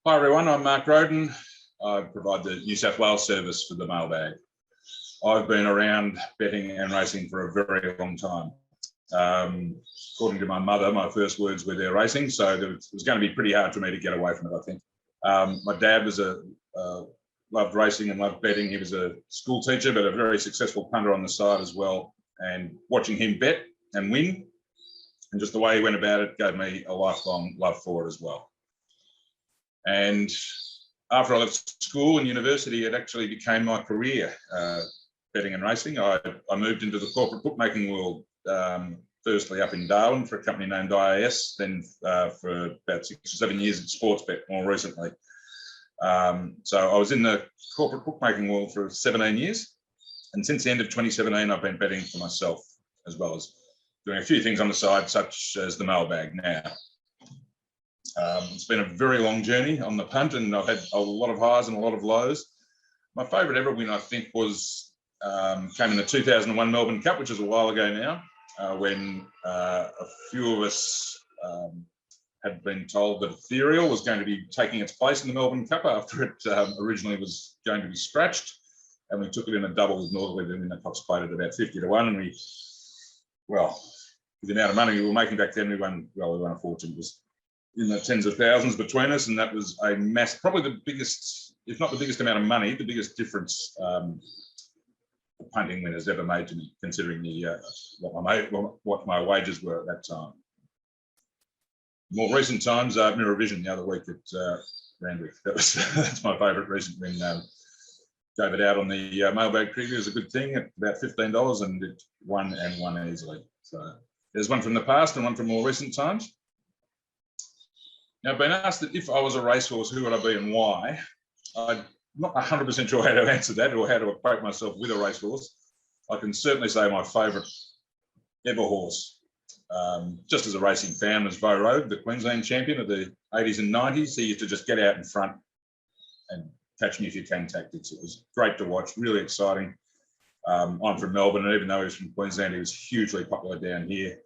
Hi everyone, I'm Mark Rhoden. I provide the New South Wales service for the Mailbag. I've been around betting and racing for a very long time. According to my mother, my first words were "they're racing," so it was going to be pretty hard for me to get away from it, I think. My dad was loved racing and loved betting. He was a school teacher, but a very successful punter on the side as well. And watching him bet and win, and just the way he went about it, gave me a lifelong love for it as well. And after I left school and university, it actually became my career, betting and racing. I moved into the corporate bookmaking world, firstly up in Darwin for a company named IAS, then for about 6 or 7 years at Sportsbet more recently. So I was in the corporate bookmaking world for 17 years. And since the end of 2017, I've been betting for myself, as well as doing a few things on the side, such as the Mailbag now. It's been a very long journey on the punt, and I've had a lot of highs and a lot of lows. My favourite ever win, I think, was came in the 2001 Melbourne Cup, which is a while ago now, when a few of us had been told that Ethereal was going to be taking its place in the Melbourne Cup after it originally was going to be scratched, and we took it in a double with Northerly, and the Cox played at about 50 to 1, and with the amount of money we were making back then, we won a fortune. It was in the tens of thousands between us, and that was a mass, probably the biggest, if not the biggest amount of money, the biggest difference the punting winners ever made to me, considering the what my wages were at that time. More recent times, Mirror Vision the other week at Randwick. That's my favourite recent win. Gave it out on the Mailbag preview as a good thing at about $15, and it won easily. So there's one from the past and one from more recent times. Now, I've been asked that if I was a racehorse, who would I be and why? I'm not 100% sure how to answer that or how to equate myself with a racehorse. I can certainly say my favourite ever horse, just as a racing fan, was Bo Road, the Queensland champion of the 80s and 90s. He used to just get out in front and catch me if you can tactics. It was great to watch, really exciting. I'm from Melbourne, and even though he was from Queensland, he was hugely popular down here.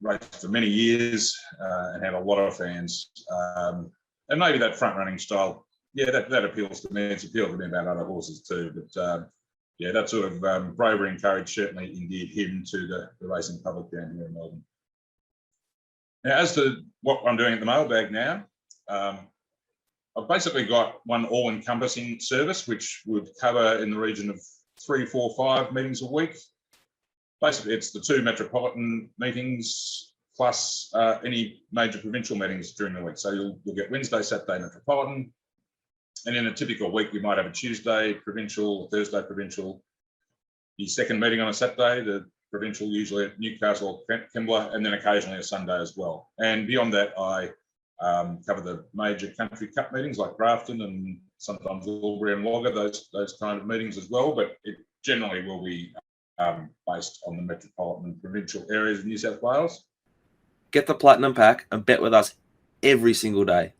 Raced for many years and had a lot of fans. And maybe that front-running style, yeah, that appeals to me. It's appealed to me about other horses too. But yeah, that sort of bravery and courage certainly endeared him to the racing public down here in Melbourne. Now, as to what I'm doing at the Mailbag now, I've basically got one all-encompassing service, which would cover in the region of 3, 4, 5 meetings a week. Basically, it's the 2 metropolitan meetings plus any major provincial meetings during the week. So you'll get Wednesday, Saturday metropolitan, and in a typical week, you might have a Tuesday provincial, a Thursday provincial, the second meeting on a Saturday, the provincial usually at Newcastle, Kembla, and then occasionally a Sunday as well. And beyond that, I cover the major country cup meetings like Grafton and sometimes Albury and Wagga, those kind of meetings as well. But it generally will be based on the metropolitan and provincial areas of New South Wales. Get the Platinum Pack and bet with us every single day.